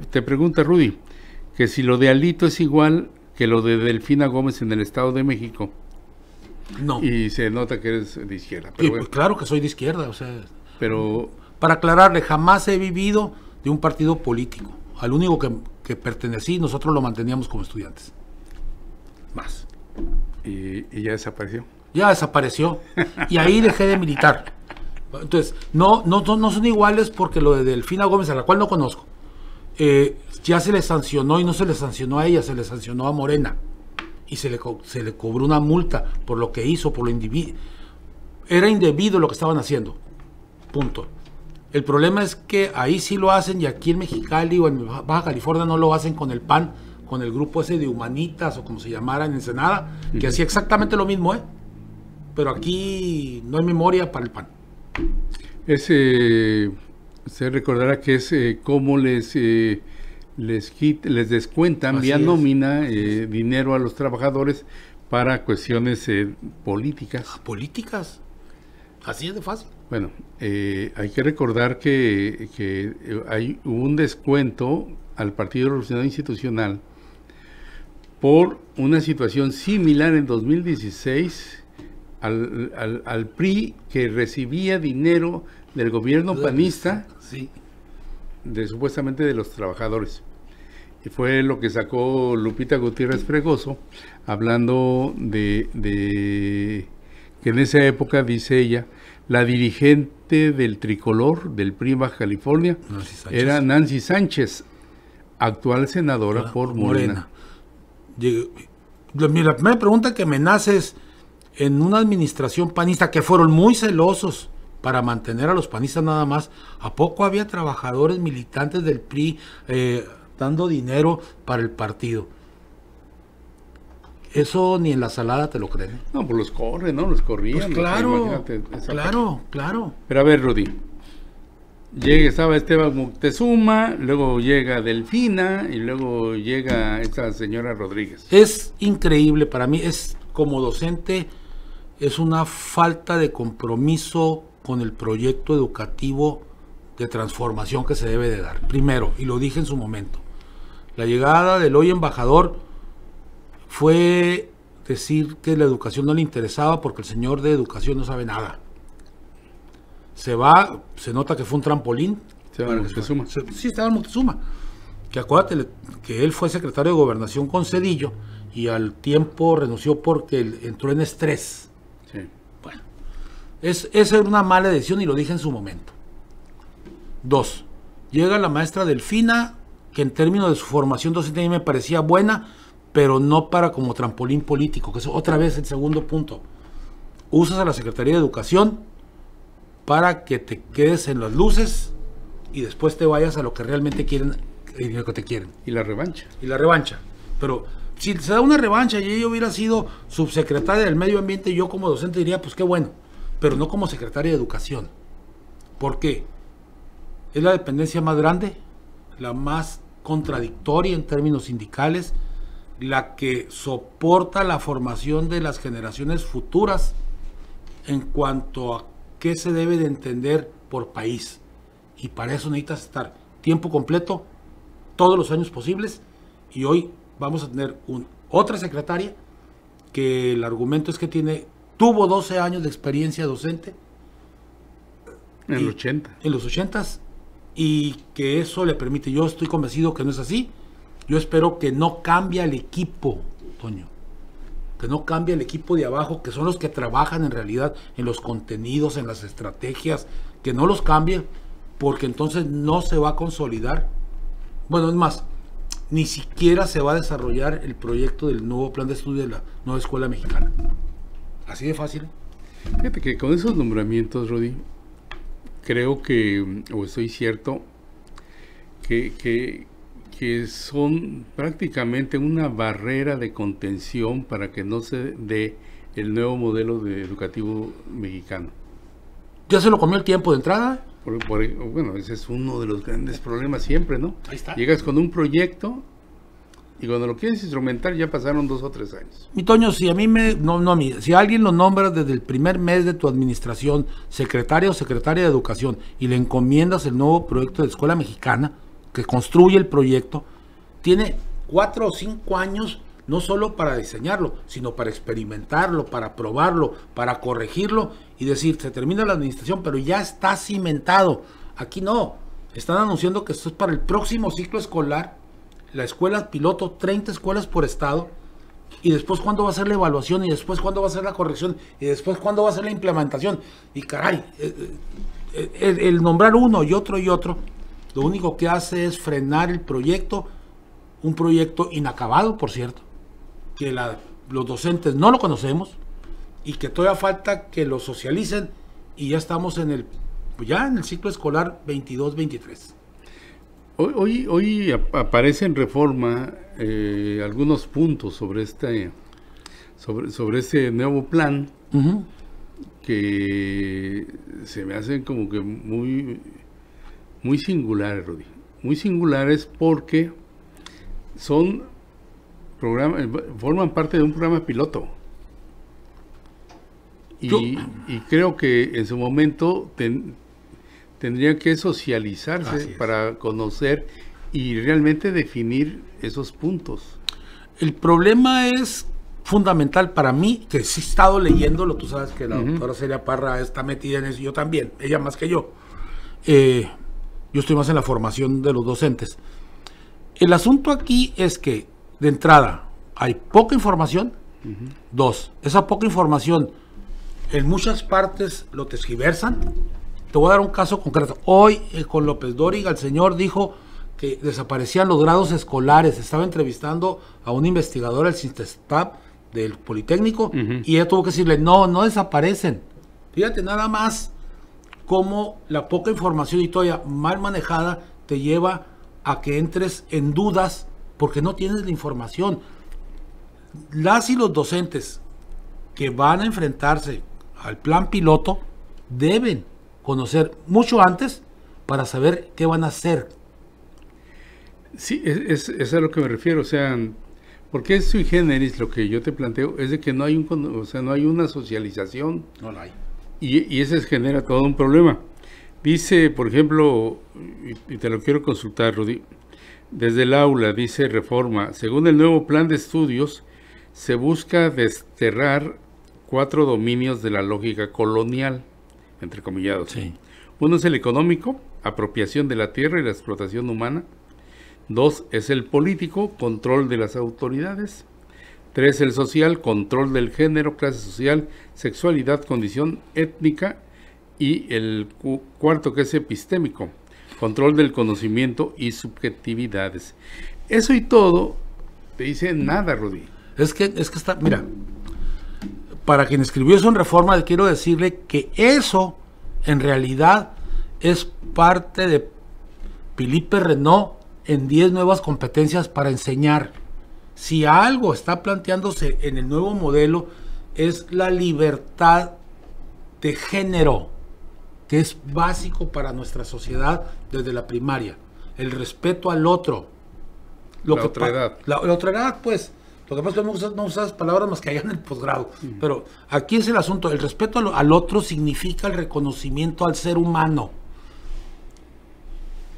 te pregunta, Rudy, que si lo de Alito es igual que lo de Delfina Gómez en el Estado de México. No. Y se nota que eres de izquierda. Sí, Pero, pues claro que soy de izquierda, o sea, pero para aclararle, jamás he vivido de un partido político. Al único que pertenecí, nosotros lo manteníamos como estudiantes. Más. y ya desapareció. Ya desapareció. Y ahí dejé de militar. Entonces, no son iguales porque lo de Delfina Gómez, a la cual no conozco, ya se le sancionó y no se le sancionó a ella, se le sancionó a Morena. Y se le cobró una multa por lo que hizo, por lo indebido. Era indebido lo que estaban haciendo. Punto. El problema es que ahí sí lo hacen y aquí en Mexicali o en Baja California no lo hacen con el PAN, con el grupo ese de Humanitas o como se llamara en Ensenada, que hacía exactamente lo mismo, pero aquí no hay memoria para el PAN. Se recordará que es cómo les descuentan vía nómina dinero a los trabajadores para cuestiones políticas. ¿Políticas? Así es de fácil. Bueno, hay que recordar que hay un descuento al Partido Revolucionario Institucional por una situación similar en 2016 al PRI, que recibía dinero del gobierno panista, sí, supuestamente de los trabajadores. Y fue lo que sacó Lupita Gutiérrez Fregoso, hablando de que en esa época, dice ella, la dirigente del tricolor del PRI Baja California era Nancy Sánchez, actual senadora por Morena. La primera pregunta que me nace es, en una administración panista que fueron muy celosos para mantener a los panistas nada más, ¿a poco había trabajadores militantes del PRI dando dinero para el partido? Eso ni en la salada te lo creen. No, pues los corren, ¿no? Los corrían. Pues claro, imagínate, claro. Pero a ver, Rudy, estaba Esteban Moctezuma, luego llega Delfina y luego llega esta señora Rodríguez. Es increíble para mí, como docente, es una falta de compromiso con el proyecto educativo de transformación que se debe de dar. Primero, y lo dije en su momento, la llegada del hoy embajador fue decir que la educación no le interesaba porque el señor de educación no sabe nada. Se va, se nota que fue un trampolín. Esteban Moctezuma. Sí, Esteban Moctezuma. Que acuérdate que él fue secretario de Gobernación con Zedillo y al tiempo renunció porque entró en estrés. Sí. Bueno, esa era una mala decisión y lo dije en su momento. 2. Llega la maestra Delfina, que en términos de su formación docente a mí me parecía buena, pero no para como trampolín político, que es otra vez el segundo punto. Usas a la Secretaría de Educación para que te quedes en las luces y después te vayas a lo que realmente quieren, lo que te quieren. Y la revancha. Pero si se da una revancha y ella hubiera sido subsecretaria del Medio Ambiente, yo como docente diría, pues qué bueno, pero no como secretaria de Educación. ¿Por qué? Es la dependencia más grande, la más contradictoria en términos sindicales, la que soporta la formación de las generaciones futuras en cuanto a qué se debe de entender por país. Y para eso necesitas estar tiempo completo, todos los años posibles, y hoy vamos a tener otra secretaria que el argumento es que tuvo 12 años de experiencia docente. En los 80. En los 80s, y que eso le permite, yo estoy convencido que no es así. Yo espero que no cambie el equipo, Toño, que no cambie el equipo de abajo, que son los que trabajan en realidad en los contenidos, en las estrategias, que no los cambie, porque entonces no se va a consolidar. Bueno, es más, ni siquiera se va a desarrollar el proyecto del nuevo plan de estudio de la nueva escuela mexicana. Así de fácil. Fíjate que con esos nombramientos, Rodi, creo que, o estoy cierto, que son prácticamente una barrera de contención para que no se dé el nuevo modelo educativo mexicano. ¿Ya se lo comió el tiempo de entrada? Bueno, ese es uno de los grandes problemas siempre, ¿no? Ahí está. Llegas con un proyecto y cuando lo quieres instrumentar ya pasaron 2 o 3 años. Mi Toño, si a mí si alguien lo nombra desde el primer mes de tu administración, secretario o secretaria de Educación, y le encomiendas el nuevo proyecto de Escuela Mexicana, que construye el proyecto, tiene 4 o 5 años, no solo para diseñarlo, sino para experimentarlo, para probarlo, para corregirlo y decir, se termina la administración, pero ya está cimentado. Aquí no, están anunciando que esto es para el próximo ciclo escolar, la escuela piloto, 30 escuelas por estado, y después cuándo va a ser la evaluación, y después cuándo va a ser la corrección, y después cuándo va a ser la implementación. Y caray, el nombrar uno y otro, lo único que hace es frenar el proyecto, un proyecto inacabado, por cierto, que los docentes no lo conocemos y que todavía falta que lo socialicen, y ya estamos en el ciclo escolar 22-23. Hoy aparece en Reforma algunos puntos sobre este nuevo plan, que se me hacen como que muy singulares, Rodi. Muy singulares porque forman parte de un programa piloto. Y creo que en su momento tendría que socializarse para conocer y realmente definir esos puntos. El problema es fundamental para mí, que sí he estado leyéndolo, tú sabes que la doctora Celia Parra está metida en eso, yo también, ella más que yo. Yo estoy más en la formación de los docentes. El asunto aquí es que, de entrada, hay poca información. 2, esa poca información en muchas partes lo tergiversan. Te voy a dar un caso concreto. Hoy, con López Dóriga, el señor dijo que desaparecían los grados escolares. Estaba entrevistando a un investigador del CINTESTAB del Politécnico, y ella tuvo que decirle, no desaparecen. Fíjate nada más cómo la poca información y todavía mal manejada te lleva a que entres en dudas porque no tienes la información. Las y los docentes que van a enfrentarse al plan piloto deben conocer mucho antes para saber qué van a hacer. Sí, es a lo que me refiero, o sea, porque es sui generis. Lo que yo te planteo es de que no hay una socialización. No la hay. Y ese genera todo un problema. Dice, por ejemplo, y te lo quiero consultar, Rodi, desde el aula, dice Reforma, según el nuevo plan de estudios, se busca desterrar 4 dominios de la lógica colonial, entrecomillados. Sí. Uno es el económico, apropiación de la tierra y la explotación humana. 2 es el político, control de las autoridades. 3 el social, control del género, clase social, sexualidad, condición étnica. Y el 4 que es epistémico, control del conocimiento y subjetividades. Eso y todo te dice nada, Rodi. Es que está, mira, para quien escribió eso en Reforma, le quiero decirle que eso en realidad es parte de Philippe Renaud en 10 nuevas competencias para enseñar. Si algo está planteándose en el nuevo modelo es la libertad de género, que es básico para nuestra sociedad desde la primaria. El respeto al otro. La otra edad, pues. Lo que pasa es que no usas palabras más que allá en el posgrado. Pero aquí es el asunto. El respeto al otro significa el reconocimiento al ser humano.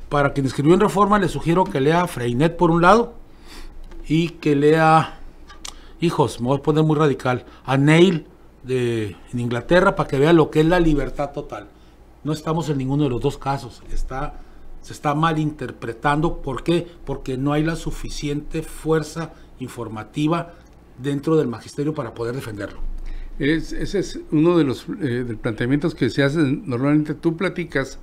Para quien escribió en Reforma, le sugiero que lea Freinet por un lado y que lea, hijos, me voy a poner muy radical, a Neil en Inglaterra, para que vea lo que es la libertad total. No estamos en ninguno de los dos casos. Se está malinterpretando. ¿Por qué? Porque no hay la suficiente fuerza informativa dentro del magisterio para poder defenderlo. Ese es uno de los planteamientos que se hacen. Normalmente tú platicas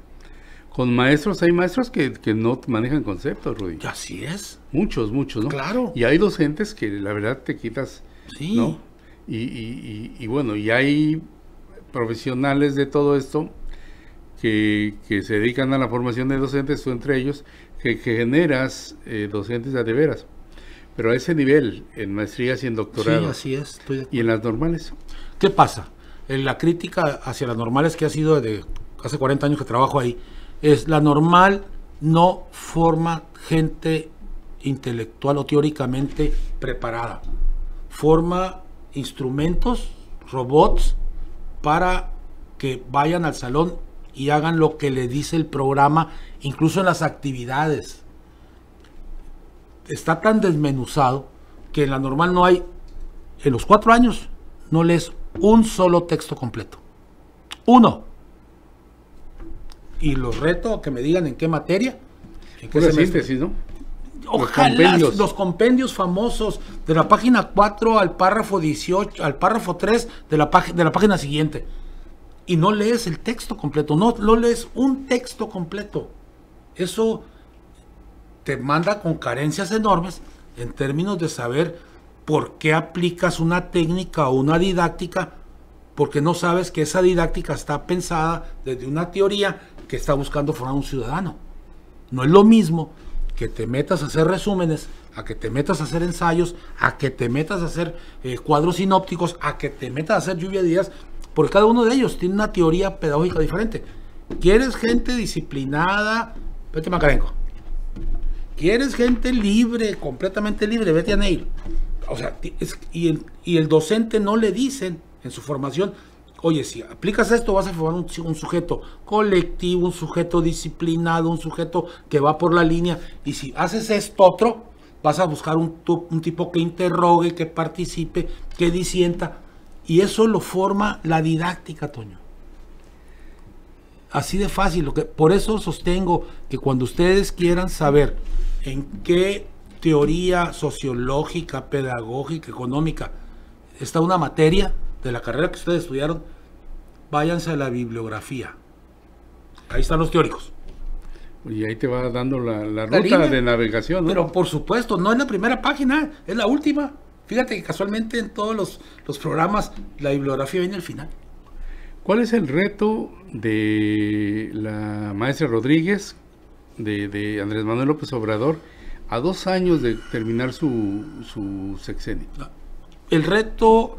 Con maestros, hay maestros que no manejan conceptos, Rudy. Así es. Muchos, ¿no? Claro. Y hay docentes que la verdad te quitas, Sí. ¿no? Y bueno, y hay profesionales de todo esto que se dedican a la formación de docentes, tú entre ellos, que generas docentes a de veras. Pero a ese nivel, en maestrías y en doctorado. Sí, así es. Estoy de acuerdo. ¿Y en las normales? ¿Qué pasa? La crítica hacia las normales que ha sido de hace 40 años que trabajo ahí, es la normal no forma gente intelectual o teóricamente preparada. Forma instrumentos, robots, para que vayan al salón y hagan lo que le dice el programa, incluso en las actividades. Está tan desmenuzado que en la normal no hay, en los 4 años, no lees un solo texto completo. Uno. Y los reto a que me digan en qué materia. En qué Pura semestre. síntesis, ¿no? Ojalá los compendios famosos de la página 4 al párrafo 18, al párrafo 3 de la página siguiente. Y no lees el texto completo, no lees un texto completo. Eso te manda con carencias enormes en términos de saber por qué aplicas una técnica o una didáctica, porque no sabes que esa didáctica está pensada desde una teoría que está buscando formar un ciudadano. No es lo mismo que te metas a hacer resúmenes, a que te metas a hacer ensayos, a que te metas a hacer cuadros sinópticos, a que te metas a hacer lluvia de ideas, porque cada uno de ellos tiene una teoría pedagógica diferente. ¿Quieres gente disciplinada? Vete a Macarenco. ¿Quieres gente libre, completamente libre? Vete a Neil. O sea, y el docente no le dicen en su formación, oye, si aplicas esto vas a formar un sujeto colectivo, un sujeto disciplinado, un sujeto que va por la línea, y si haces esto otro, vas a buscar un tipo que interrogue, que participe, que disienta, y eso lo forma la didáctica, Toño. Así de fácil. Por eso sostengo que cuando ustedes quieran saber en qué teoría sociológica, pedagógica, económica está una materia de la carrera que ustedes estudiaron, váyanse a la bibliografía. Ahí están los teóricos. Y ahí te va dando la ruta de navegación, ¿no? Pero por supuesto, no es la primera página, es la última. Fíjate que casualmente en todos los programas la bibliografía viene al final. ¿Cuál es el reto de la maestra Rodríguez, de Andrés Manuel López Obrador, a 2 años de terminar su sexenio? El reto,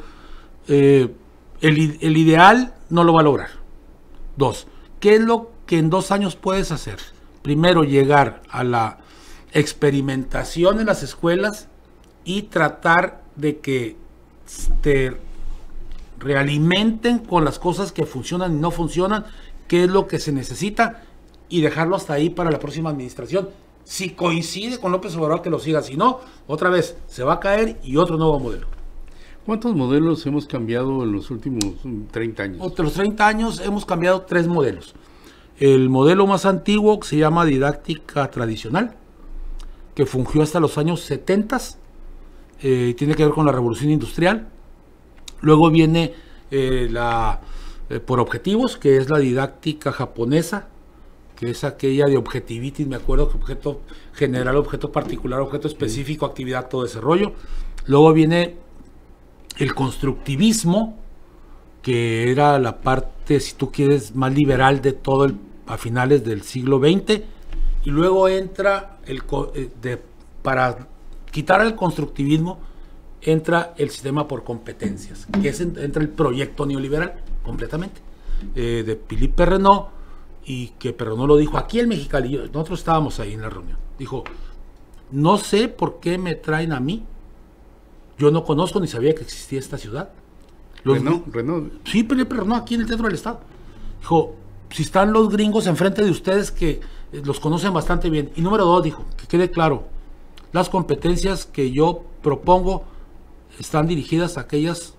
el ideal no lo va a lograr. 2, ¿qué es lo que en 2 años puedes hacer? Primero, llegar a la experimentación en las escuelas y tratar de que te realimenten con las cosas que funcionan y no funcionan, qué es lo que se necesita, y dejarlo hasta ahí para la próxima administración. Si coincide con López Obrador, que lo siga. Si no, otra vez se va a caer y otro nuevo modelo. ¿Cuántos modelos hemos cambiado en los últimos 30 años? Entre los 30 años hemos cambiado 3 modelos. El modelo más antiguo, que se llama didáctica tradicional, que fungió hasta los años 70, tiene que ver con la revolución industrial. Luego viene por objetivos, que es la didáctica japonesa, que es aquella de objetivitis, me acuerdo, que objeto general, objeto particular, objeto específico, actividad, todo ese rollo. Luego viene el constructivismo, que era la parte, si tú quieres, más liberal de todo a finales del siglo XX, y luego entra para quitar el constructivismo, entra el sistema por competencias, que entra el proyecto neoliberal completamente, de Philippe Perrenot, y que Perrenot lo dijo aquí en Mexicali, nosotros estábamos ahí en la reunión, dijo, no sé por qué me traen a mí, yo no conozco ni sabía que existía esta ciudad. Renaud. Sí, Perrenot, aquí en el Teatro del Estado. Dijo, si están los gringos enfrente de ustedes que los conocen bastante bien. Y número 2, dijo, que quede claro, las competencias que yo propongo están dirigidas a aquellas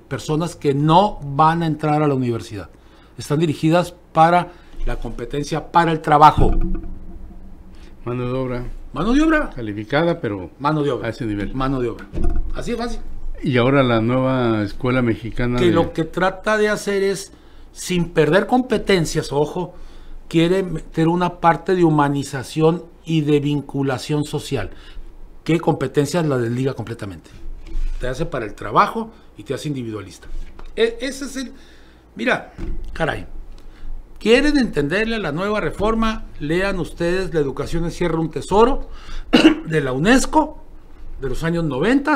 personas que no van a entrar a la universidad. Están dirigidas para la competencia, para el trabajo. Mano de obra. Mano de obra. Calificada, pero mano de obra. A ese nivel. Mano de obra. Así de fácil. Y ahora la nueva escuela mexicana. Que lo que trata de hacer es, sin perder competencias, ojo, quiere meter una parte de humanización y de vinculación social. ¿Qué competencias la desliga completamente? Te hace para el trabajo y te hace individualista. Ese es el... Mira, caray, ¿quieren entenderle a la nueva reforma? Lean ustedes La educación encierra un tesoro de la UNESCO de los años 90,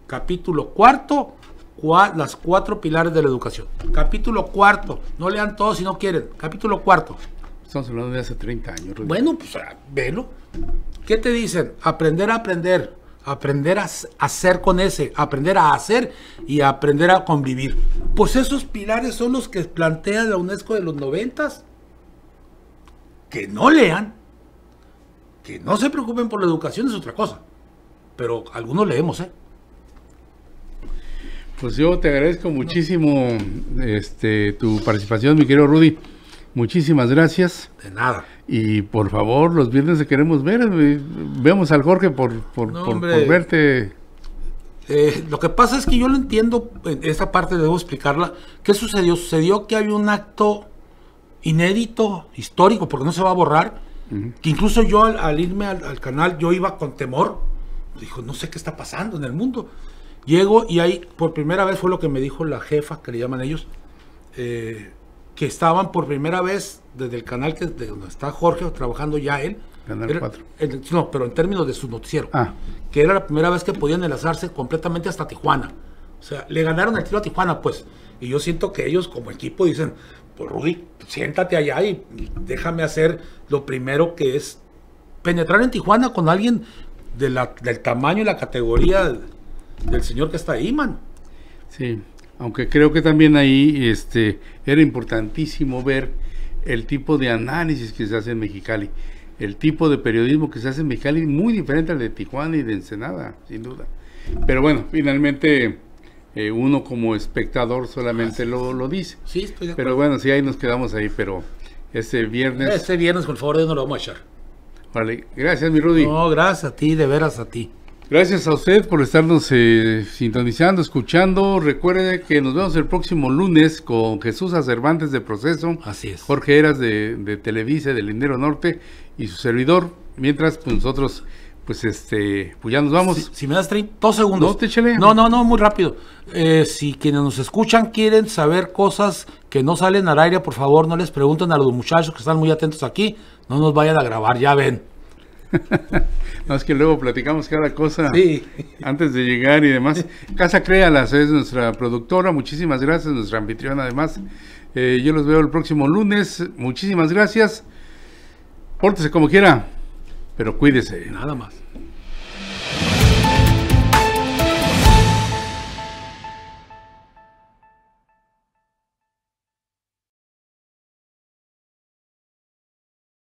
capítulo 4, las 4 pilares de la educación. Capítulo 4, no lean todo si no quieren. Capítulo 4. Estamos hablando de hace 30 años. Rudy. Bueno, pues velo. ¿Qué te dicen? Aprender a aprender, aprender a hacer con ese, aprender a hacer y aprender a convivir. Pues esos pilares son los que plantea la UNESCO de los 90. Que no lean, que no se preocupen por la educación es otra cosa. Pero algunos leemos, ¿eh? Pues yo te agradezco muchísimo tu participación, mi querido Rudy. Muchísimas gracias. De nada. Y por favor, los viernes te queremos ver. Veamos al Jorge por verte. Lo que pasa es que yo lo entiendo, en esta parte debo explicarla. ¿Qué sucedió? Sucedió que había un acto inédito, histórico, porque no se va a borrar. Que incluso yo al irme al canal, yo iba con temor. Dijo, no sé qué está pasando en el mundo. Llego y ahí, por primera vez fue lo que me dijo la jefa, que le llaman ellos, que estaban por primera vez desde el canal de donde está Jorge trabajando ya él. Canal 4. No, pero en términos de su noticiero. Que era la primera vez que podían enlazarse completamente hasta Tijuana. O sea, le ganaron el tiro a Tijuana, pues. Y yo siento que ellos como equipo dicen, pues Rudy, siéntate allá y déjame hacer lo primero, que es penetrar en Tijuana con alguien del tamaño y la categoría del señor que está ahí, man. Sí, aunque creo que también ahí era importantísimo ver el tipo de análisis que se hace en Mexicali, el tipo de periodismo que se hace en Mexicali, muy diferente al de Tijuana y de Ensenada, sin duda. Pero bueno, finalmente uno como espectador solamente lo dice. Sí, estoy de acuerdo. Pero bueno, sí, ahí nos quedamos ahí, pero este viernes... Este viernes, por favor, no lo vamos a echar. Vale, gracias, mi Rudy. No, gracias a ti, de veras a ti. Gracias a usted por estarnos sintonizando, escuchando. Recuerde que nos vemos el próximo lunes con Jesús Cervantes de Proceso. Así es. Jorge Heras de Televisa, del Lindero Norte, y su servidor. Mientras, pues nosotros, pues ya nos vamos. Si me das 2 segundos. No, te échale. No, muy rápido. Si quienes nos escuchan quieren saber cosas que no salen al aire, por favor, no les pregunten a los muchachos que están muy atentos aquí. No nos vayan a grabar, ya ven. No, es que luego platicamos cada cosa sí. Antes de llegar y demás. Casa Créalas es nuestra productora. Muchísimas gracias, nuestra anfitriona además. Yo los veo el próximo lunes. Muchísimas gracias. Pórtese como quiera, pero cuídese. Nada más.